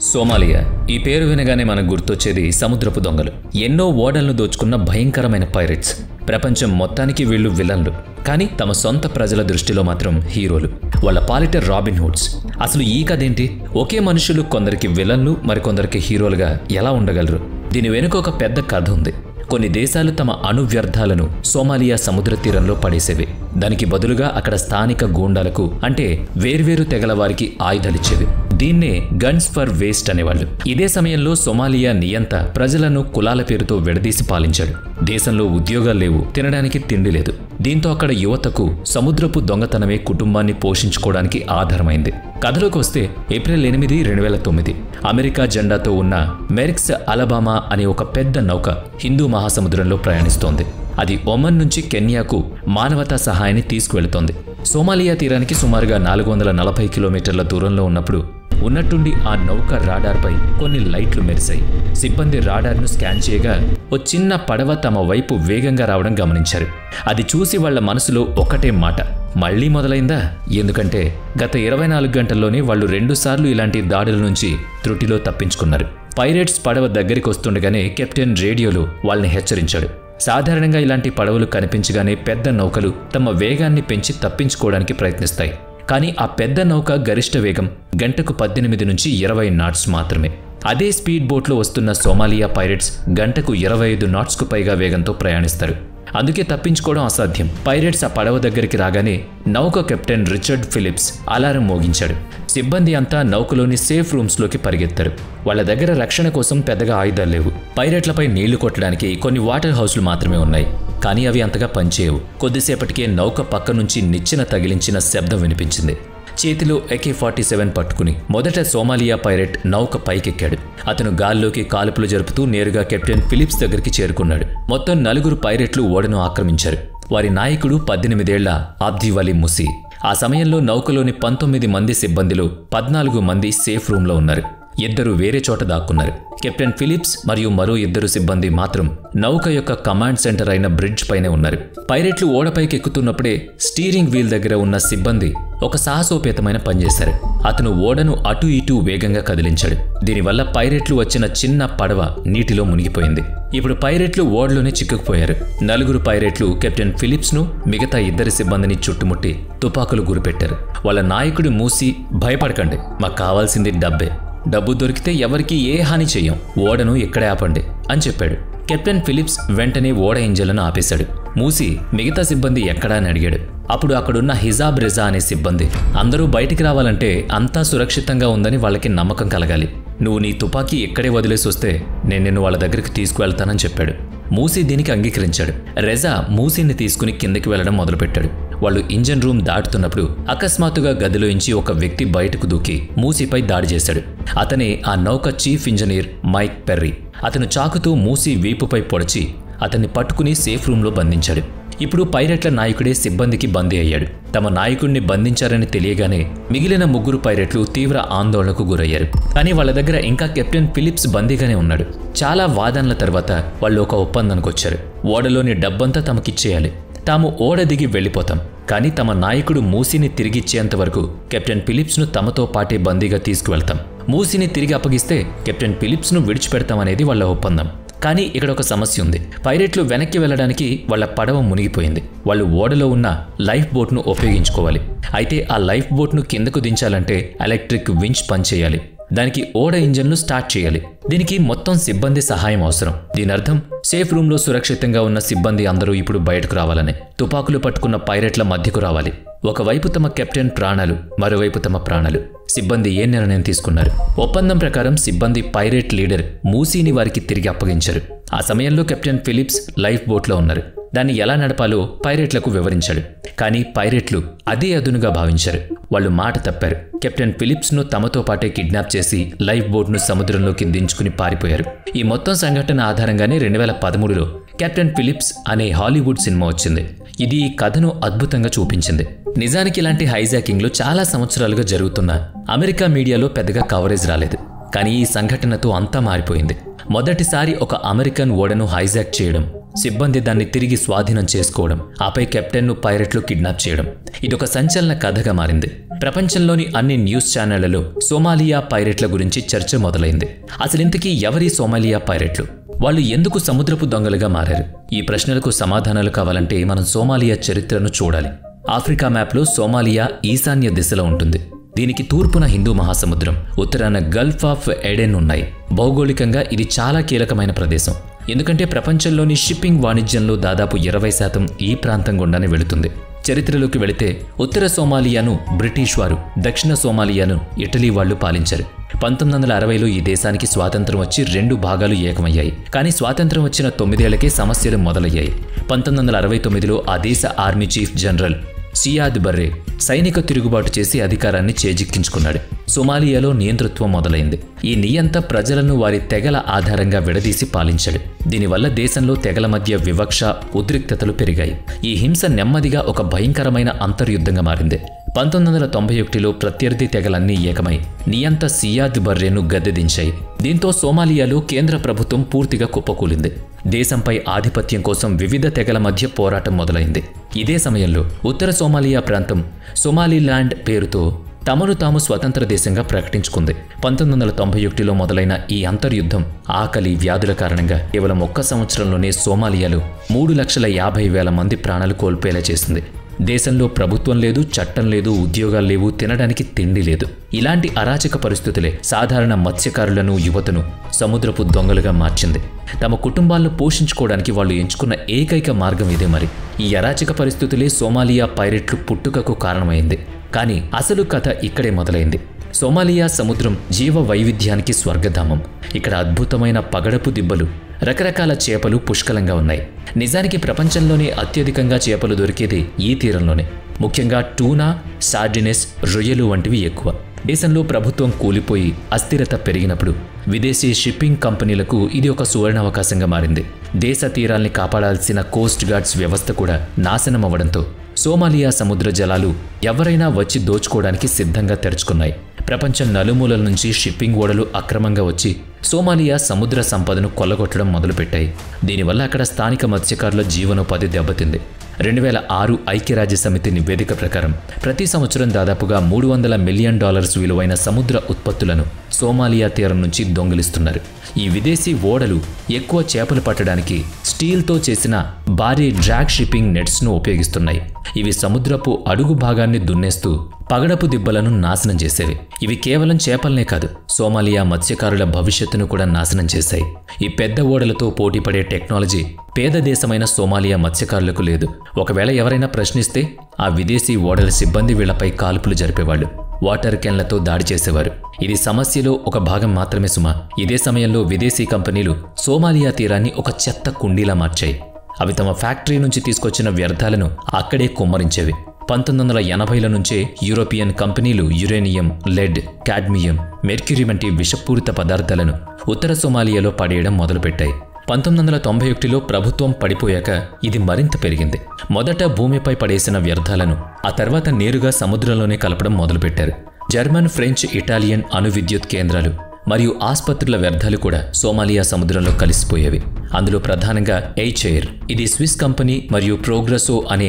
Somalia ఈ పేరు వినగానే మనకు గుర్తొచ్చేది సముద్రపు దొంగలు. ఎన్నో ఓడలను దోచుకున్న భయంకరమైన పైరేట్స్. ప్రపంచం మొత్తానికి వీళ్ళు విలన్లు, కానీ తమ సొంత ప్రజల దృష్టిలో మాత్రం హీరోలు. వాళ్ళ పాలిట రాబిన్ హుడ్స్. అసలు ఈ కథేంటి? ఒకే మనుషులు కొందరికి విలన్లు, మరికొందరికి హీరోలుగా ఎలా ఉండగలరు? దీని వెనుక ఒక పెద్ద కథ ఉంది. కొన్ని దేశాలు తమ అణు వ్యర్థాలను సోమాలియా సముద్ర తీరంలో పడేసేవి. దానికి బదులుగా అక్కడ స్థానిక గూండాలకు, అంటే వేర్వేరు తెగల వారికి ఆయుధాలిచ్చేవి. దీన్నే గన్స్ ఫర్ వేస్ట్ అనేవాళ్ళు. ఇదే సమయంలో సోమాలియా నియంత ప్రజలను కులాల పేరుతో విడదీసి పాలించాడు. దేశంలో ఉద్యోగాలు లేవు, తినడానికి తిండి లేదు. దీంతో అక్కడ యువతకు సముద్రపు దొంగతనమే కుటుంబాన్ని పోషించుకోవడానికి ఆధారమైంది. కథలోకి వస్తే ఏప్రిల్ 8, 2009 అమెరికా జెండాతో ఉన్న మెరిక్స్ అలబామా అనే ఒక పెద్ద నౌక హిందూ మహాసముద్రంలో ప్రయాణిస్తోంది. అది ఒమన్ నుంచి కెన్యాకు మానవతా సహాయాన్ని తీసుకువెళుతోంది. సోమాలియా తీరానికి సుమారుగా 440 కిలోమీటర్ల దూరంలో ఉన్నప్పుడు ఉన్నట్టుండి ఆ నౌక రాడార్పై కొన్ని లైట్లు మెరిశాయి. సిబ్బంది రాడార్ను స్కాన్ చేయగా ఓ చిన్న పడవ తమ వైపు వేగంగా రావడం గమనించారు. అది చూసి వాళ్ల మనసులో ఒకటే మాట, మళ్లీ మొదలైందా? ఎందుకంటే గత 24 గంటల్లోనే వాళ్ళు 2 సార్లు ఇలాంటి దాడుల నుంచి త్రుటిలో తప్పించుకున్నారు. పైరేట్స్ పడవ దగ్గరికి వస్తుండగానే కెప్టెన్ రేడియోలో వాళ్ళని హెచ్చరించాడు. సాధారణంగా ఇలాంటి పడవలు కనిపించగానే పెద్ద నౌకలు తమ వేగాన్ని పెంచి తప్పించుకోవడానికి ప్రయత్నిస్తాయి. కానీ ఆ పెద్ద నౌక గరిష్ట వేగం గంటకు 18 నుంచి 20 నాట్స్ మాత్రమే. అదే స్పీడ్ బోట్లో వస్తున్న సోమాలియా పైరేట్స్ గంటకు 25 నాట్స్కు పైగా వేగంతో ప్రయాణిస్తారు. అందుకే తప్పించుకోవడం అసాధ్యం. పైరేట్స్ ఆ పడవ దగ్గరికి రాగానే నౌక కెప్టెన్ రిచర్డ్ ఫిలిప్స్ అలారం మోగించాడు. సిబ్బంది అంతా నౌకలోని సేఫ్ రూమ్స్లోకి పరిగెత్తారు. వాళ్ళ దగ్గర రక్షణ కోసం పెద్దగా ఆయుధాలు లేవు. పైరేట్లపై నీళ్లు కొట్టడానికి కొన్ని వాటర్ హౌస్లు మాత్రమే ఉన్నాయి. కానీ అవి అంతగా పనిచేయవు. కొద్దిసేపటికే నౌక పక్క నుంచి నిచ్చెన తగిలించిన శబ్దం వినిపించింది. చేతిలో AK-47 పట్టుకుని మొదట సోమాలియా పైరెట్ నౌక పైకెక్కాడు. అతను గాల్లోకి కాల్పులు జరుపుతూ నేరుగా కెప్టెన్ ఫిలిప్స్ దగ్గరికి చేరుకున్నాడు. మొత్తం 4 పైరెట్లు ఓడను ఆక్రమించారు. వారి నాయకుడు 18 ఏళ్ల అబ్దివలి ముసి. ఆ సమయంలో నౌకలోని 19 మంది సిబ్బందిలో 14 మంది సేఫ్ రూమ్లో ఉన్నారు. 2 వేరే చోట దాక్కున్నారు. కెప్టెన్ ఫిలిప్స్ మరియు మరో 2 సిబ్బంది మాత్రం నౌక యొక్క కమాండ్ సెంటర్ అయిన బ్రిడ్జ్ పైనే ఉన్నారు. పైరెట్లు ఓడపైకి ఎక్కుతున్నప్పుడే స్టీరింగ్ వీల్ దగ్గర ఉన్న సిబ్బంది ఒక సాహసోపేతమైన పనిచేశారు. అతను ఓడను అటు ఇటు వేగంగా కదిలించాడు. దీనివల్ల పైరెట్లు వచ్చిన చిన్న పడవ నీటిలో మునిగిపోయింది. ఇప్పుడు పైరెట్లు ఓడలోనే చిక్కుకుపోయారు. 4 పైరెట్లు కెప్టెన్ ఫిలిప్స్ను, మిగతా 2 సిబ్బందిని చుట్టుముట్టి తుపాకులు గురిపెట్టారు. వాళ్ళ నాయకుడు మూసి, భయపడకండి, మాకు కావాల్సింది డబ్బే. డబ్బు దొరికితే ఎవరికీ ఏ హాని చెయ్యం, ఓడను ఇక్కడే ఆపండి అని చెప్పాడు. కెప్టెన్ ఫిలిప్స్ వెంటనే ఓడ ఇంజన్లను ఆపేశాడు. మూసి మిగతా సిబ్బంది ఎక్కడా అని అడిగాడు. అప్పుడు అక్కడున్న హిజాబ్ రెజా అనే సిబ్బంది, అందరూ బయటికి రావాలంటే అంతా సురక్షితంగా ఉందని వాళ్ళకి నమ్మకం కలగాలి. నువ్వు నీ తుపాకీ ఇక్కడే వదిలేసి వస్తే నేను నిన్ను వాళ్ళ దగ్గరికి తీసుకువెళ్తానని చెప్పాడు. మూసి దీనికి అంగీకరించాడు. రెజా మూసిని తీసుకుని కిందకి వెళ్లడం మొదలుపెట్టాడు. వాళ్ళు ఇంజన్ రూమ్ దాటుతున్నప్పుడు అకస్మాత్తుగా గదిలోంచి ఒక వ్యక్తి బయటకు దూకి మూసిపై దాడి చేశాడు. అతనే ఆ నౌక చీఫ్ ఇంజనీర్ మైక్ పెర్రీ. అతను చాకుతో మూసి వీపుపై పొడిచి అతన్ని పట్టుకుని సేఫ్ రూమ్లో బంధించాడు. ఇప్పుడు పైరెట్ల నాయకుడే సిబ్బందికి బందీ అయ్యాడు. తమ నాయకుడిని బంధించారని తెలియగానే మిగిలిన 3 పైరెట్లు తీవ్ర ఆందోళనకు గురయ్యారు. కానీ వాళ్ళ దగ్గర ఇంకా కెప్టెన్ ఫిలిప్స్ బందీగానే ఉన్నాడు. చాలా వాదనల తర్వాత వాళ్ళు ఒక ఒప్పందానికి వచ్చారు. ఓడలోని డబ్బంతా తమకిచ్చేయాలి, తాము ఓడ దిగి వెళ్ళిపోతాం. కానీ తమ నాయకుడు మూసిని తిరిగిచ్చేంత వరకు కెప్టెన్ ఫిలిప్స్ను తమతో పాటే బందీగా తీసుకువెళ్తాం. మూసిని తిరిగి అప్పగిస్తే కెప్టెన్ ఫిలిప్స్ను విడిచిపెడతామనేది వాళ్ళ ఒప్పందం. కానీ ఇక్కడ ఒక సమస్య ఉంది. పైరెట్లు వెనక్కి వెళ్లడానికి వాళ్ళ పడవ మునిగిపోయింది. వాళ్ళు ఓడలో ఉన్న లైఫ్ బోట్ను ఉపయోగించుకోవాలి. అయితే ఆ లైఫ్ బోట్ను కిందకు దించాలంటే ఎలక్ట్రిక్ వించ్ పనిచేయాలి. దానికి ఓడ ఇంజన్లు స్టార్ట్ చేయాలి. దీనికి మొత్తం సిబ్బంది సహాయం అవసరం. దీని అర్థం సేఫ్ రూమ్లో సురక్షితంగా ఉన్న సిబ్బంది అందరూ ఇప్పుడు బయటకు రావాలని, తుపాకులు పట్టుకున్న పైరెట్ల మధ్యకు రావాలి. ఒకవైపు తమ కెప్టెన్ ప్రాణాలు, మరోవైపు తమ ప్రాణాలు. సిబ్బంది ఏ నిర్ణయం తీసుకున్నారు? ఒప్పందం ప్రకారం సిబ్బంది పైరెట్ లీడర్ మూసీని వారికి తిరిగి అప్పగించారు. ఆ సమయంలో కెప్టెన్ ఫిలిప్స్ లైఫ్ బోట్లో ఉన్నారు. దాన్ని ఎలా నడపాలో పైరెట్లకు వివరించాడు. కానీ పైరెట్లు అదే అదునుగా భావించారు. వాళ్ళు మాట తప్పారు. కెప్టెన్ ఫిలిప్స్ను తమతో పాటే కిడ్నాప్ చేసి లైఫ్ బోట్ను సముద్రంలోకి దించుకుని పారిపోయారు. ఈ మొత్తం సంఘటన ఆధారంగానే 2013లో కెప్టెన్ ఫిలిప్స్ అనే హాలీవుడ్ సినిమా వచ్చింది. ఇది ఈ కథను అద్భుతంగా చూపించింది. నిజానికి ఇలాంటి హైజాకింగ్లు చాలా సంవత్సరాలుగా జరుగుతున్నా అమెరికా మీడియాలో పెద్దగా కవరేజ్ రాలేదు. కానీ ఈ సంఘటనతో అంతా మారిపోయింది. మొదటిసారి ఒక అమెరికన్ ఓడను హైజాక్ చేయడం, సిబ్బంది దాన్ని తిరిగి స్వాధీనం చేసుకోవడం, ఆపై కెప్టెన్ను పైరెట్లు కిడ్నాప్ చేయడం, ఇదొక సంచలన కథగా మారింది. ప్రపంచంలోని అన్ని న్యూస్ ఛానళ్లలో సోమాలియా పైరెట్ల గురించి చర్చ మొదలైంది. అసలింతకీ ఎవరి సోమాలియా పైరెట్లు? వాళ్ళు ఎందుకు సముద్రపు దొంగలుగా మారారు? ఈ ప్రశ్నలకు సమాధానాలు కావాలంటే మనం సోమాలియా చరిత్రను చూడాలి. ఆఫ్రికా మ్యాప్లో సోమాలియా ఈశాన్య దిశలో ఉంటుంది. దీనికి తూర్పున హిందూ మహాసముద్రం, ఉత్తరాన గల్ఫ్ ఆఫ్ ఎడెన్ ఉన్నాయి. భౌగోళికంగా ఇది చాలా కీలకమైన ప్రదేశం. ఎందుకంటే ప్రపంచంలోని షిప్పింగ్ వాణిజ్యంలో దాదాపు 20% ఈ ప్రాంతం గుండానే వెళుతుంది. చరిత్రలోకి వెళితే ఉత్తర సోమాలియాను బ్రిటిష్ వారు, దక్షిణ సోమాలియాను ఇటలీ వాళ్లు పాలించారు. 1960లో ఈ దేశానికి స్వాతంత్రం వచ్చి 2 భాగాలు ఏకమయ్యాయి. కానీ స్వాతంత్రం వచ్చిన 9 ఏళ్లకే సమస్యలు మొదలయ్యాయి. 1969లో ఆ దేశ ఆర్మీ చీఫ్ జనరల్ సియాద్ బర్రే సైనిక తిరుగుబాటు చేసి అధికారాన్ని చేజిక్కించుకున్నాడు. సోమాలియాలో నియంతృత్వం మొదలైంది. ఈ నియంత ప్రజలను వారి తెగల ఆధారంగా విడదీసి పాలించాడు. దీనివల్ల దేశంలో తెగల మధ్య వివక్ష, ఉద్రిక్తతలు పెరిగాయి. ఈ హింస నెమ్మదిగా ఒక భయంకరమైన అంతర్యుద్ధంగా మారింది. 1991లో ప్రత్యర్థి తెగలన్నీ ఏకమై నియంత సియాద్ బర్రేను గద్దెదించాయి. దీంతో సోమాలియాలో కేంద్ర ప్రభుత్వం పూర్తిగా కుప్పకూలింది. దేశంపై ఆధిపత్యం కోసం వివిధ తెగల మధ్య పోరాటం మొదలైంది. ఇదే సమయంలో ఉత్తర సోమాలియా ప్రాంతం సోమాలిలాండ్ పేరుతో తమను తాము స్వతంత్ర దేశంగా ప్రకటించుకుంది. 1991లో మొదలైన ఈ అంతర్యుద్ధం ఆకలి, వ్యాధుల కారణంగా కేవలం 1 సంవత్సరంలోనే సోమాలియాలో 3,50,000 మంది ప్రాణాలు కోల్పోయేలా చేసింది. దేశంలో ప్రభుత్వం లేదు, చట్టం లేదు, ఉద్యోగాలు లేవు, తినడానికి తిండి లేదు. ఇలాంటి అరాచక పరిస్థితులే సాధారణ మత్స్యకారులను, యువతను సముద్రపు దొంగలుగా మార్చింది. తమ కుటుంబాలను పోషించుకోవడానికి వాళ్ళు ఎంచుకున్న ఏకైక మార్గం ఇదే. మరి ఈ అరాచక పరిస్థితులే సోమాలియా పైరెట్లు పుట్టుకకు కారణమైంది. కానీ అసలు కథ ఇక్కడే మొదలైంది. సోమాలియా సముద్రం జీవ వైవిధ్యానికి స్వర్గధామం. ఇక్కడ అద్భుతమైన పగడపు దిబ్బలు, రకరకాల చేపలు పుష్కలంగా ఉన్నాయి. నిజానికి ప్రపంచంలోనే అత్యధికంగా చేపలు దొరికేది ఈ తీరంలోనే. ముఖ్యంగా టూనా, సార్డినెస్, రొయ్యలు వంటివి ఎక్కువ. దేశంలో ప్రభుత్వం కూలిపోయి అస్థిరత పెరిగినప్పుడు విదేశీ షిప్పింగ్ కంపెనీలకు ఇది ఒక సువర్ణావకాశంగా మారింది. దేశ తీరాల్ని కాపాడాల్సిన కోస్ట్ గార్డ్స్ వ్యవస్థ కూడా నాశనం అవ్వడంతో సోమాలియా సముద్ర జలాలు ఎవరైనా వచ్చి దోచుకోవడానికి సిద్ధంగా తెరుచుకున్నాయి. ప్రపంచం నలుమూలల నుంచి షిప్పింగ్ ఓడలు అక్రమంగా వచ్చి సోమాలియా సముద్ర సంపదను కొల్లగొట్టడం మొదలుపెట్టాయి. దీనివల్ల అక్కడ స్థానిక మత్స్యకారుల జీవనోపాధి దెబ్బతింది. 2006 ఐక్యరాజ్య సమితి నివేదిక ప్రకారం ప్రతి సంవత్సరం దాదాపుగా $300 మిలియన్ విలువైన సముద్ర ఉత్పత్తులను సోమాలియా తీరం నుంచి దొంగిలిస్తున్నారు. ఈ విదేశీ ఓడలు ఎక్కువ చేపలు పట్టడానికి స్టీల్తో చేసిన భారీ డ్రాగ్ షిప్పింగ్ నెట్స్ను ఉపయోగిస్తున్నాయి. ఇవి సముద్రపు అడుగు భాగాన్ని దున్నేస్తూ పగడపు దిబ్బలను నాశనం చేసేవి. ఇవి కేవలం చేపలనే కాదు, సోమాలియా మత్స్యకారుల భవిష్యత్తును కూడా నాశనం చేశాయి. ఈ పెద్ద ఓడలతో పోటీపడే టెక్నాలజీ పేద దేశమైన సోమాలియా మత్స్యకారులకు లేదు. ఒకవేళ ఎవరైనా ప్రశ్నిస్తే ఆ విదేశీ ఓడల సిబ్బంది వీళ్లపై కాల్పులు జరిపేవాళ్లు, వాటర్ క్యాన్లతో దాడి చేసేవారు. ఇది సమస్యలో ఒక భాగం మాత్రమే సుమా. ఇదే సమయంలో విదేశీ కంపెనీలు సోమాలియా తీరాన్ని ఒక చెత్త కుండీలా మార్చాయి. అవి తమ ఫ్యాక్టరీ నుంచి తీసుకొచ్చిన వ్యర్థాలను అక్కడే కుమ్మరించేవి. 1980ల నుంచే యూరోపియన్ కంపెనీలు యురేనియం, లెడ్, కాడ్మియం, మెర్క్యూరీ వంటి విషపూరిత పదార్థాలను ఉత్తర సోమాలియాలో పడేయడం మొదలుపెట్టాయి. 1991లో ప్రభుత్వం పడిపోయాక ఇది మరింత పెరిగింది. మొదట భూమిపై పడేసిన వ్యర్థాలను ఆ తర్వాత నేరుగా సముద్రంలోనే కలపడం మొదలుపెట్టారు. జర్మన్, ఫ్రెంచ్, ఇటాలియన్ అణు విద్యుత్ కేంద్రాలు మరియు ఆసుపత్రుల వ్యర్థాలు కూడా సోమాలియా సముద్రంలో కలిసిపోయేవి. అందులో ప్రధానంగా ఎయిర్, ఇది స్విస్ కంపెనీ, మరియు ప్రోగ్రెసో అనే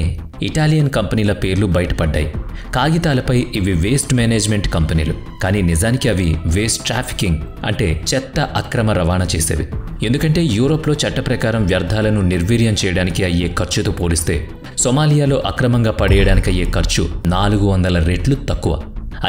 ఇటాలియన్ కంపెనీల పేర్లు బయటపడ్డాయి. కాగితాలపై ఇవి వేస్ట్ మేనేజ్మెంట్ కంపెనీలు, కానీ నిజానికి అవి వేస్ట్ ట్రాఫికింగ్ అంటే చెత్త అక్రమ రవాణా చేసేవి. ఎందుకంటే యూరోప్లో చట్ట ప్రకారం వ్యర్థాలను నిర్వీర్యం చేయడానికి అయ్యే ఖర్చుతో పోలిస్తే సోమాలియాలో అక్రమంగా పడేయడానికి అయ్యే ఖర్చు 400 రెట్లు తక్కువ.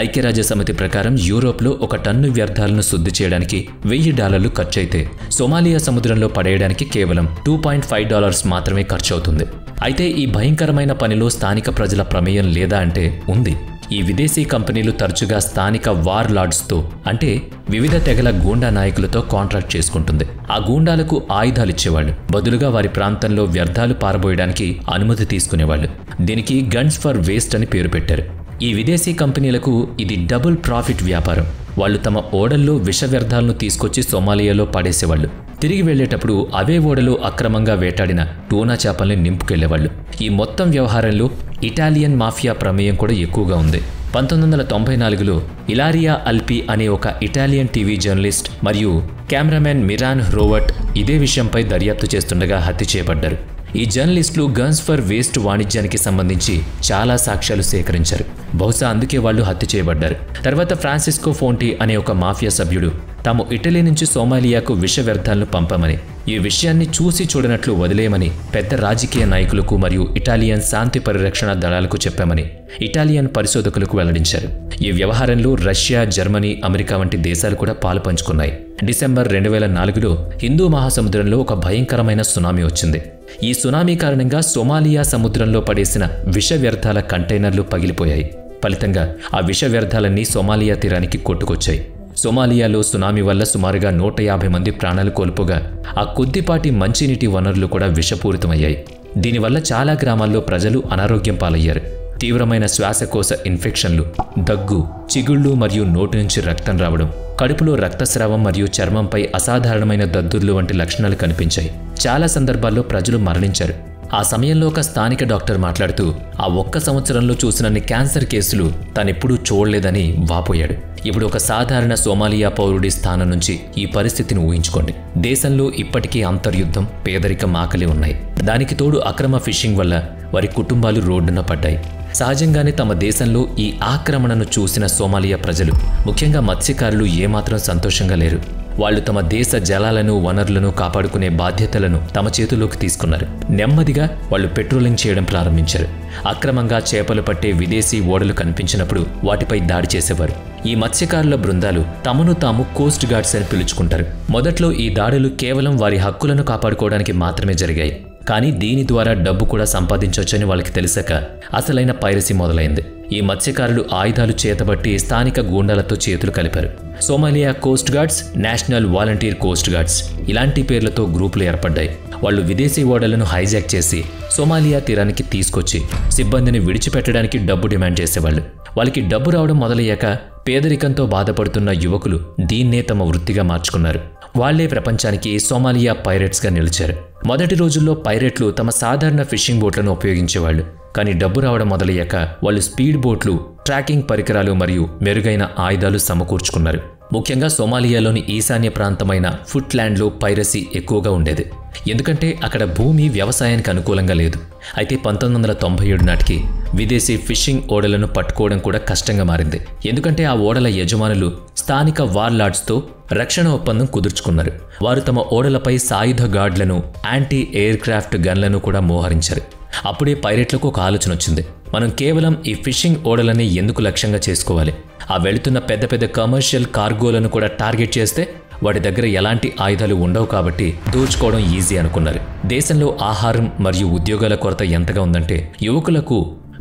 ఐక్యరాజ్య సమితి ప్రకారం యూరోప్లో 1 టన్ను వ్యర్థాలను శుద్ధి చేయడానికి $1000 ఖర్చయితే సోమాలియా సముద్రంలో పడేయడానికి కేవలం $2.5 మాత్రమే ఖర్చవుతుంది. అయితే ఈ భయంకరమైన పనిలో స్థానిక ప్రజల ప్రమేయం లేదా అంటే ఉంది. ఈ విదేశీ కంపెనీలు తరచుగా స్థానిక వార్ లార్డ్స్తో అంటే వివిధ తెగల గూండా నాయకులతో కాంట్రాక్ట్ చేసుకుంటుంది. ఆ గూండాలకు ఆయుధాలిచ్చేవాళ్ళు, బదులుగా వారి ప్రాంతంలో వ్యర్థాలు పారబోయడానికి అనుమతి తీసుకునేవాళ్ళు. దీనికి గన్స్ ఫర్ వేస్ట్ అని పేరు పెట్టారు. ఈ విదేశీ కంపెనీలకు ఇది డబుల్ ప్రాఫిట్ వ్యాపారం. వాళ్ళు తమ ఓడల్లో విష వ్యర్థాలను తీసుకొచ్చి సోమాలియాలో పడేసేవాళ్ళు. తిరిగి వెళ్లేటప్పుడు అవే ఓడలో అక్రమంగా వేటాడిన టూనా చేపల్ని నింపుకెళ్లేవాళ్ళు. ఈ మొత్తం వ్యవహారంలో ఇటాలియన్ మాఫియా ప్రమేయం కూడా ఎక్కువగా ఉంది. 1994లో ఇలారియా అల్పి అనే ఒక ఇటాలియన్ టీవీ జర్నలిస్ట్ మరియు కెమెరామెన్ మిరాన్ హ్రోవట్ ఇదే విషయంపై దర్యాప్తు చేస్తుండగా హత్య చేయబడ్డారు. ఈ జర్నలిస్టులు గన్స్ ఫర్ వేస్ట్ వాణిజ్యానికి సంబంధించి చాలా సాక్ష్యాలు సేకరించారు. బహుశా అందుకే వాళ్ళు హత్య చేయబడ్డారు. తర్వాత ఫ్రాన్సిస్కో ఫోంటి అనే ఒక మాఫియా సభ్యుడు తాము ఇటలీ నుంచి సోమాలియాకు విష వ్యర్థాలను పంపామని, ఈ విషయాన్ని చూసి చూడనట్లు వదిలేయమని పెద్ద రాజకీయ నాయకులకు మరియు ఇటాలియన్ శాంతి పరిరక్షణ దళాలకు చెప్పామని ఇటాలియన్ పరిశోధకులకు వెల్లడించారు. ఈ వ్యవహారంలో రష్యా, జర్మనీ, అమెరికా వంటి దేశాలు కూడా పాలు పంచుకున్నాయి. డిసెంబర్ 2004లో హిందూ మహాసముద్రంలో ఒక భయంకరమైన సునామీ వచ్చింది. ఈ సునామీ కారణంగా సోమాలియా సముద్రంలో పడేసిన విష వ్యర్థాల కంటైనర్లు పగిలిపోయాయి. ఫలితంగా ఆ విష వ్యర్థాలన్నీ సోమాలియా తీరానికి కొట్టుకొచ్చాయి. సోమాలియాలో సునామీ వల్ల సుమారుగా 150 మంది ప్రాణాలు కోల్పోగా ఆ కొద్దిపాటి మంచినీటి వనరులు కూడా విషపూరితమయ్యాయి. దీనివల్ల చాలా గ్రామాల్లో ప్రజలు అనారోగ్యం పాలయ్యారు. తీవ్రమైన శ్వాసకోశ ఇన్ఫెక్షన్లు, దగ్గు, చిగుళ్ళు మరియు నోటి నుంచి రక్తం రావడం, కడుపులో రక్తస్రావం మరియు చర్మంపై అసాధారణమైన దద్దుర్లు వంటి లక్షణాలు కనిపించాయి. చాలా సందర్భాల్లో ప్రజలు మరణించారు. ఆ సమయంలో ఒక స్థానిక డాక్టర్ మాట్లాడుతూ ఆ ఒక్క సంవత్సరంలో చూసినన్ని క్యాన్సర్ కేసులు తానెప్పుడూ చూడలేదని వాపోయాడు. ఇప్పుడు ఒక సాధారణ సోమాలియా పౌరుడి స్థానం నుంచి ఈ పరిస్థితిని ఊహించుకోండి. దేశంలో ఇప్పటికీ అంతర్యుద్ధం, పేదరికం, ఆకలి ఉన్నాయి. దానికి తోడు అక్రమ ఫిషింగ్ వల్ల వారి కుటుంబాలు రోడ్డున పడ్డాయి. సహజంగానే తమ దేశంలో ఈ ఆక్రమణను చూసిన సోమాలియా ప్రజలు, ముఖ్యంగా మత్స్యకారులు ఏమాత్రం సంతోషంగా లేరు. వాళ్ళు తమ దేశ జలాలను, వనరులను కాపాడుకునే బాధ్యతలను తమ చేతుల్లోకి తీసుకున్నారు. నెమ్మదిగా వాళ్ళు పెట్రోలింగ్ చేయడం ప్రారంభించారు. అక్రమంగా చేపలు పట్టే విదేశీ ఓడలు కనిపించినప్పుడు వాటిపై దాడి చేసేవారు. ఈ మత్స్యకారుల బృందాలు తమను తాము కోస్ట్ గార్డ్స్ అని పిలుచుకుంటారు. మొదట్లో ఈ దాడులు కేవలం వారి హక్కులను కాపాడుకోవడానికి మాత్రమే జరిగాయి. కానీ దీని ద్వారా డబ్బు కూడా సంపాదించవచ్చని వాళ్ళకి తెలిసాక అసలైన పైరసీ మొదలైంది. ఈ మత్స్యకారులు ఆయుధాలు చేతబట్టి స్థానిక గూండాలతో చేతులు కలిపారు. Somalia Coast guards, national volunteer Coast guards ఇలాంటి పేర్లతో గ్రూపులు ఏర్పడ్డాయి. వాళ్ళు విదేశీ ఓడలను హైజాక్ చేసి సోమాలియా తీరానికి తీసుకొచ్చి సిబ్బందిని విడిచిపెట్టడానికి డబ్బు డిమాండ్ చేసేవాళ్ళు. వాళ్ళకి డబ్బు రావడం మొదలయ్యాక పేదరికంతో బాధపడుతున్న యువకులు దీన్నే తమ వృత్తిగా మార్చుకున్నారు. వాళ్లే ప్రపంచానికి సోమాలియా పైరేట్స్గా నిలిచారు. మొదటి రోజుల్లో పైరేట్లు తమ సాధారణ ఫిషింగ్ బోట్లను ఉపయోగించేవాళ్ళు. కానీ డబ్బు రావడం మొదలయ్యాక వాళ్ళు స్పీడ్ బోట్లు, ట్రాకింగ్ పరికరాలు మరియు మెరుగైన ఆయుధాలు సమకూర్చుకున్నారు. ముఖ్యంగా సోమాలియాలోని ఈశాన్య ప్రాంతమైన ఫుట్లాండ్లో పైరసీ ఎక్కువగా ఉండేది. ఎందుకంటే అక్కడ భూమి వ్యవసాయానికి అనుకూలంగా లేదు. అయితే 1997 నాటికి విదేశీ ఫిషింగ్ ఓడలను పట్టుకోవడం కూడా కష్టంగా మారింది. ఎందుకంటే ఆ ఓడల యజమానులు స్థానిక వార్లార్డ్స్తో రక్షణ ఒప్పందం కుదుర్చుకున్నారు. వారు తమ ఓడలపై సాయుధ గార్డ్లను, యాంటీ ఎయిర్ క్రాఫ్ట్ గన్లను కూడా మోహరించారు. అప్పుడే పైరేట్లకు ఒక ఆలోచన వచ్చింది. మనం కేవలం ఈ ఫిషింగ్ ఓడలని ఎందుకు లక్ష్యంగా చేసుకోవాలి? ఆ వెళుతున్న పెద్ద పెద్ద కమర్షియల్ కార్గోలను కూడా టార్గెట్ చేస్తే వాటి దగ్గర ఎలాంటి ఆయుధాలు ఉండవు కాబట్టి దోచుకోవడం ఈజీ అనుకున్నారు. దేశంలో ఆహారం మరియు ఉద్యోగాల కొరత ఎంతగా ఉందంటే యువకులకు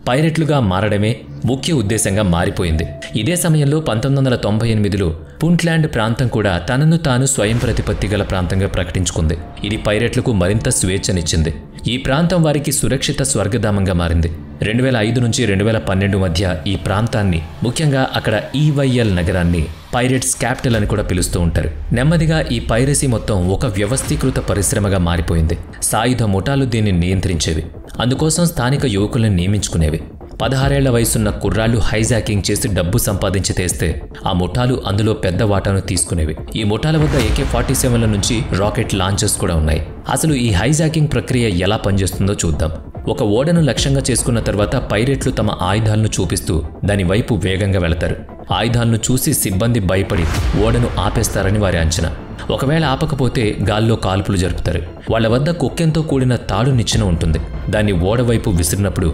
పైరెట్లుగా మారడమే ముఖ్య ఉద్దేశంగా మారిపోయింది. ఇదే సమయంలో 1998లో పుంట్లాండ్ ప్రాంతం కూడా తనను తాను స్వయం ప్రతిపత్తి గల ప్రాంతంగా ప్రకటించుకుంది. ఇది పైరెట్లకు మరింత స్వేచ్ఛనిచ్చింది. ఈ ప్రాంతం వారికి సురక్షిత స్వర్గధామంగా మారింది. 2005 నుంచి 2012 మధ్య ఈ ప్రాంతాన్ని, ముఖ్యంగా అక్కడ ఈవైఎల్ నగరాన్ని పైరేట్స్ క్యాపిటల్ అని కూడా పిలుస్తూ ఉంటారు. నెమ్మదిగా ఈ పైరసీ మొత్తం ఒక వ్యవస్థీకృత పరిశ్రమగా మారిపోయింది. సాయుధ ముఠాలు దీన్ని నియంత్రించేవి. అందుకోసం స్థానిక యువకులను నియమించుకునేవి. 16 ఏళ్ల వయసున్న కుర్రాళ్లు హైజాకింగ్ చేసి డబ్బు సంపాదించి తెస్తే ఆ ముఠాలు అందులో పెద్ద వాటాను తీసుకునేవి. ఈ ముఠాల వద్ద AK-47ల నుంచి రాకెట్ లాంచర్స్ కూడా ఉన్నాయి. అసలు ఈ హైజాకింగ్ ప్రక్రియ ఎలా పనిచేస్తుందో చూద్దాం. ఒక ఓడను లక్ష్యంగా చేసుకున్న తర్వాత పైరేట్లు తమ ఆయుధాలను చూపిస్తూ దాని వైపు వేగంగా వెళతారు. ఆయుధాలను చూసి సిబ్బంది భయపడి ఓడను ఆపేస్తారని వారి అంచనా. ఒకవేళ ఆపకపోతే గాల్లో కాల్పులు జరుపుతారు. వాళ్ల వద్ద కొక్కెంతో కూడిన తాడు నిచ్చెన ఉంటుంది. దాన్ని ఓడ వైపు విసిరినప్పుడు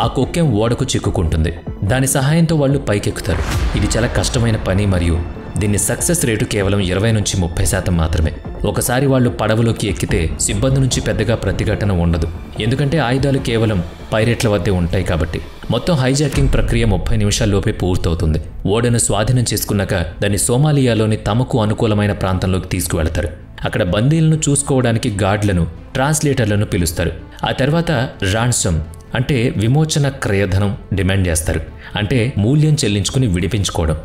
ఆ కొక్కెం ఓడకు చిక్కుకుంటుంది. దాని సహాయంతో వాళ్ళు పైకెక్కుతారు. ఇది చాలా కష్టమైన పని మరియు దీని సక్సెస్ రేటు కేవలం 20 నుంచి 30% మాత్రమే. ఒకసారి వాళ్ళు పడవలోకి ఎక్కితే సిబ్బంది నుంచి పెద్దగా ప్రతిఘటన ఉండదు. ఎందుకంటే ఆయుధాలు కేవలం పైరేట్ల వద్దే ఉంటాయి కాబట్టి. మొత్తం హైజాకింగ్ ప్రక్రియ 30 నిమిషాల్లోపే పూర్తవుతుంది. ఓడను స్వాధీనం చేసుకున్నాక దాన్ని సోమాలియాలోని తమకు అనుకూలమైన ప్రాంతంలోకి తీసుకువెళతారు. అక్కడ బందీలను చూసుకోవడానికి గార్డ్లను, ట్రాన్స్లేటర్లను పిలుస్తారు. ఆ తర్వాత రాన్సమ్ అంటే విమోచన క్రయధనం డిమాండ్ చేస్తారు. అంటే మూల్యం చెల్లించుకుని విడిపించుకోవడం.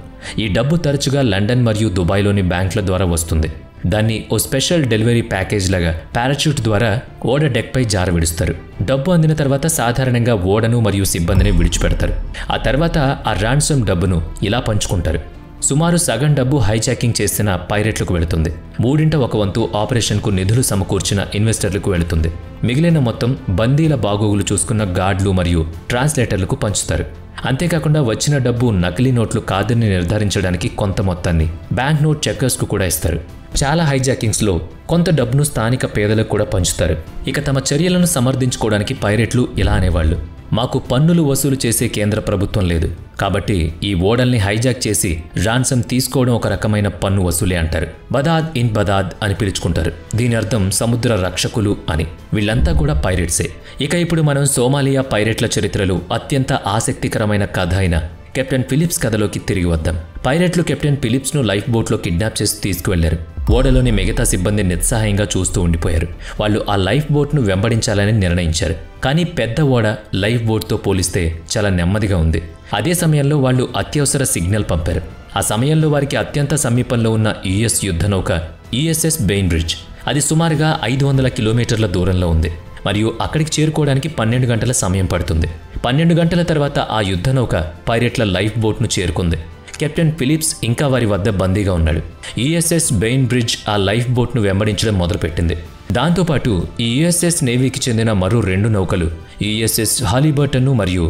ఈ డబ్బు తరచుగా లండన్ మరియు దుబాయ్లోని బ్యాంకుల ద్వారా వస్తుంది. దాన్ని ఓ స్పెషల్ డెలివరీ ప్యాకేజ్ లాగా పారాచూట్ ద్వారా ఓడ డెక్పై జారవిడుస్తారు. డబ్బు అందిన తర్వాత సాధారణంగా ఓడను మరియు సిబ్బందిని విడిచిపెడతారు. ఆ తర్వాత ఆ రాన్సమ్ డబ్బును ఇలా పంచుకుంటారు. సుమారు సగం డబ్బు హైజాకింగ్ చేసిన పైరెట్లకు వెళుతుంది. 1/3 ఆపరేషన్కు నిధులు సమకూర్చిన ఇన్వెస్టర్లకు వెళుతుంది. మిగిలిన మొత్తం బందీల బాగోగులు చూసుకున్న గార్డులు మరియు ట్రాన్స్లేటర్లకు పంచుతారు. అంతేకాకుండా వచ్చిన డబ్బు నకిలీ నోట్లు కాదని నిర్ధారించడానికి కొంత మొత్తాన్ని బ్యాంక్ నోట్ చెక్కర్స్కు కూడా ఇస్తారు. చాలా హైజాకింగ్స్లో కొంత డబ్బును స్థానిక పేదలకు కూడా పంచుతారు. ఇక తమ చర్యలను సమర్థించుకోవడానికి పైరెట్లు ఇలా అనేవాళ్లు: మాకు పన్నులు వసూలు చేసే కేంద్ర ప్రభుత్వం లేదు, కాబట్టి ఈ ఓడల్ని హైజాక్ చేసి రాన్సమ్ తీసుకోవడం ఒక రకమైన పన్ను వసూలే అంటారు. బదాద్ ఇన్ బదాద్ అని పిలుచుకుంటారు. దీని అర్థం సముద్ర రక్షకులు అని. వీళ్ళంతా కూడా పైరెట్సే. ఇక ఇప్పుడు మనం సోమాలియా పైరెట్ల చరిత్రలో అత్యంత ఆసక్తికరమైన కథ అయిన కెప్టెన్ ఫిలిప్స్ కథలోకి తిరిగి వద్దాం. పైరెట్లు కెప్టెన్ ఫిలిప్స్ను లైఫ్ బోట్లో కిడ్నాప్ చేసి తీసుకువెళ్లారు. ఓడలోని మిగతా సిబ్బంది నిస్సహాయంగా చూస్తూ ఉండిపోయారు. వాళ్ళు ఆ లైఫ్ బోట్ను వెంబడించాలని నిర్ణయించారు. కానీ పెద్ద ఓడ లైఫ్ బోట్తో పోలిస్తే చాలా నెమ్మదిగా ఉంది. అదే సమయంలో వాళ్ళు అత్యవసర సిగ్నల్ పంపారు. ఆ సమయంలో వారికి అత్యంత సమీపంలో ఉన్న యుఎస్ యుద్ధ నౌక యుఎస్ఎస్ బెయిన్బ్రిడ్జ్. అది సుమారుగా 500 కిలోమీటర్ల దూరంలో ఉంది మరియు అక్కడికి చేరుకోవడానికి 12 గంటల సమయం పడుతుంది. 12 గంటల తర్వాత ఆ యుద్ధ నౌక పైరెట్ల లైఫ్ బోట్ను చేరుకుంది. కెప్టెన్ ఫిలిప్స్ ఇంకా వారి వద్ద బందీగా ఉన్నాడు. యుఎస్ఎస్ బెయిన్బ్రిడ్జ్ ఆ లైఫ్ బోట్ను వెంబడించడం మొదలుపెట్టింది. దాంతోపాటు ఈ యుఎస్ఎస్ నేవీకి చెందిన మరో 2 నౌకలు యుఎస్ఎస్ హాలిబర్టన్ మరియు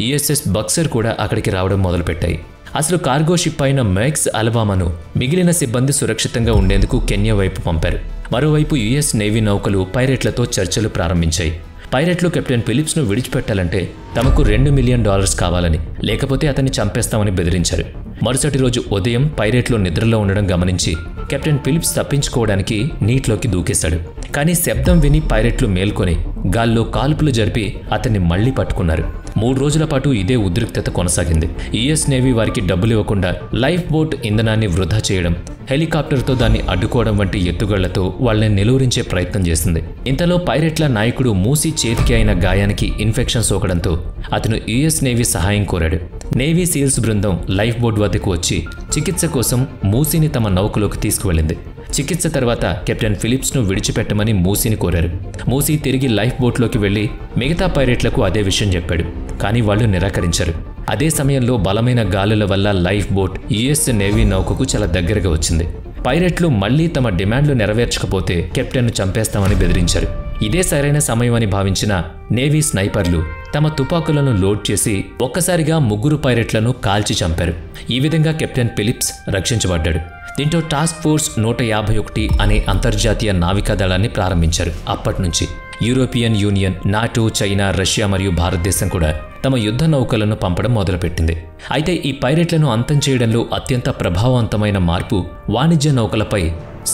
యుఎస్ఎస్ బక్సర్ కూడా అక్కడికి రావడం మొదలుపెట్టాయి. అసలు కార్గో షిప్ అయిన మెక్స్ అలబామాను మిగిలిన సిబ్బంది సురక్షితంగా ఉండేందుకు కెన్యా వైపు పంపారు. మరోవైపు యుఎస్ నేవీ నౌకలు పైరెట్లతో చర్చలు ప్రారంభించాయి. పైరెట్లు కెప్టెన్ ఫిలిప్స్ను విడిచిపెట్టాలంటే తమకు $2 మిలియన్ కావాలని, లేకపోతే అతన్ని చంపేస్తామని బెదిరించారు. మరుసటి రోజు ఉదయం పైరెట్లు నిద్రలో ఉండడం గమనించి కెప్టెన్ ఫిలిప్స్ తప్పించుకోవడానికి నీటిలోకి దూకేశాడు. కానీ శబ్దం విని పైరెట్లు మేల్కొని గాల్లో కాల్పులు జరిపి అతన్ని మళ్లీ పట్టుకున్నారు. 3 రోజుల పాటు ఇదే ఉద్రిక్తత కొనసాగింది. యుఎస్ నేవీ వారికి డబ్బులు ఇవ్వకుండా లైఫ్ బోట్ ఇంధనాన్ని వృధా చేయడం, హెలికాప్టర్తో దాన్ని అడ్డుకోవడం వంటి ఎత్తుగళ్లతో వాళ్ళని నిలువరించే ప్రయత్నం చేసింది. ఇంతలో పైరెట్ల నాయకుడు మూసీ చేతికి అయిన గాయానికి ఇన్ఫెక్షన్ సోకడంతో అతను యుఎస్ నేవీ సహాయం కోరాడు. నేవీ సీల్స్ బృందం లైఫ్ బోట్ వద్దకు వచ్చి చికిత్స కోసం మూసీని తమ నౌకలోకి తీసుకువెళ్ళింది. చికిత్స తర్వాత కెప్టెన్ ఫిలిప్స్ను విడిచిపెట్టమని మూసీని కోరారు. మూసీ తిరిగి లైఫ్ బోట్లోకి వెళ్లి మిగతా పైరెట్లకు అదే విషయం చెప్పాడు. కానీ వాళ్ళు నిరాకరించారు. అదే సమయంలో బలమైన గాలుల వల్ల లైఫ్ బోట్ యుఎస్ నేవీ నౌకకు చాలా దగ్గరగా వచ్చింది. పైరెట్లు మళ్లీ తమ డిమాండ్లు నెరవేర్చకపోతే కెప్టెన్ను చంపేస్తామని బెదిరించారు. ఇదే సరైన సమయం అని భావించిన నేవీ స్నైపర్లు తమ తుపాకులను లోడ్ చేసి ఒక్కసారిగా 3 పైరెట్లను కాల్చి చంపారు. ఈ విధంగా కెప్టెన్ ఫిలిప్స్ రక్షించబడ్డాడు. దీంతో టాస్క్ ఫోర్స్ 151 అనే అంతర్జాతీయ నావికా దళాన్ని ప్రారంభించారు. అప్పటినుంచి European union, NATO, China, Russia మరియు భారతదేశం కూడా తమ యుద్ధ నౌకలను పంపడం మొదలుపెట్టింది. అయితే ఈ పైరెట్లను అంతం చేయడంలో అత్యంత ప్రభావవంతమైన మార్పు వాణిజ్య నౌకలపై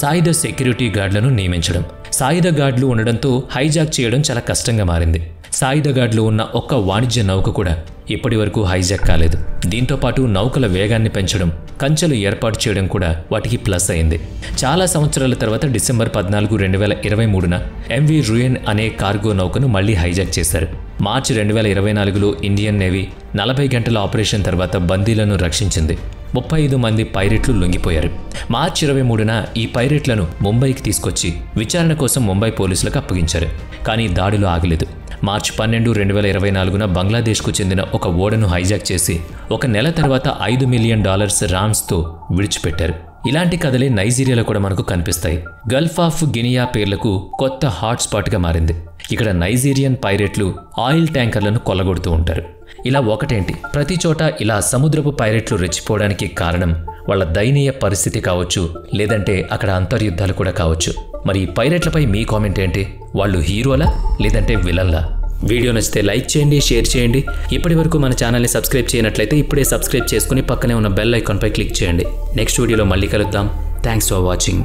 సాయుధ సెక్యూరిటీ గార్డులను నియమించడం. సాయుధ గార్డులు ఉండడంతో హైజాక్ చేయడం చాలా కష్టంగా మారింది. సాయుధ గార్డులు ఉన్న ఒక్క వాణిజ్య నౌక కూడా ఇప్పటి వరకు హైజాక్ కాలేదు. దీంతో పాటు నౌకల వేగాన్ని పెంచడం, కంచెలు ఏర్పాటు చేయడం కూడా వాటికి ప్లస్ అయింది. చాలా సంవత్సరాల తర్వాత డిసెంబర్ 14, 2023న ఎంవి రుయన్ అనే కార్గో నౌకను మళ్లీ హైజాక్ చేశారు. మార్చి 2024లో ఇండియన్ నేవీ 40 గంటల ఆపరేషన్ తర్వాత బందీలను రక్షించింది. 35 మంది పైరెట్లు లొంగిపోయారు. మార్చి 23న ఈ పైరెట్లను ముంబైకి తీసుకొచ్చి విచారణ కోసం ముంబై పోలీసులకు అప్పగించారు. కానీ దాడులు ఆగలేదు. మార్చి 12, 2024న బంగ్లాదేశ్కు చెందిన ఒక ఓడను హైజాక్ చేసి 1 నెల తర్వాత $5 మిలియన్ రామ్స్తో విడిచిపెట్టారు. ఇలాంటి కథలే నైజీరియాలో కూడా మనకు కనిపిస్తాయి. గల్ఫ్ ఆఫ్ గినియా పేర్లకు కొత్త హాట్స్పాట్గా మారింది. ఇక్కడ నైజీరియన్ పైరెట్లు ఆయిల్ ట్యాంకర్లను కొల్లగొడుతూ ఉంటారు. ఇలా ఒకటేంటి, ప్రతి చోట ఇలా సముద్రపు పైరెట్లు రెచ్చిపోవడానికి కారణం వాళ్ళ దయనీయ పరిస్థితి కావచ్చు, లేదంటే అక్కడ అంతర్యుద్ధాలు కూడా కావచ్చు. మరి ఈ పైరెట్లపై మీ కామెంట్ ఏంటి? వాళ్ళు హీరోలా లేదంటే విలన్లా? వీడియో నచ్చితే లైక్ చేయండి, షేర్ చేయండి. ఇప్పటి వరకు మన ఛానల్ని సబ్స్క్రైబ్ చేయనట్లయితే ఇప్పుడే సబ్స్క్రైబ్ చేసుకుని పక్కనే ఉన్న బెల్ ఐకాన్పై క్లిక్ చేయండి. నెక్స్ట్ వీడియోలో మళ్ళీ కలుద్దాం. Thanks for watching.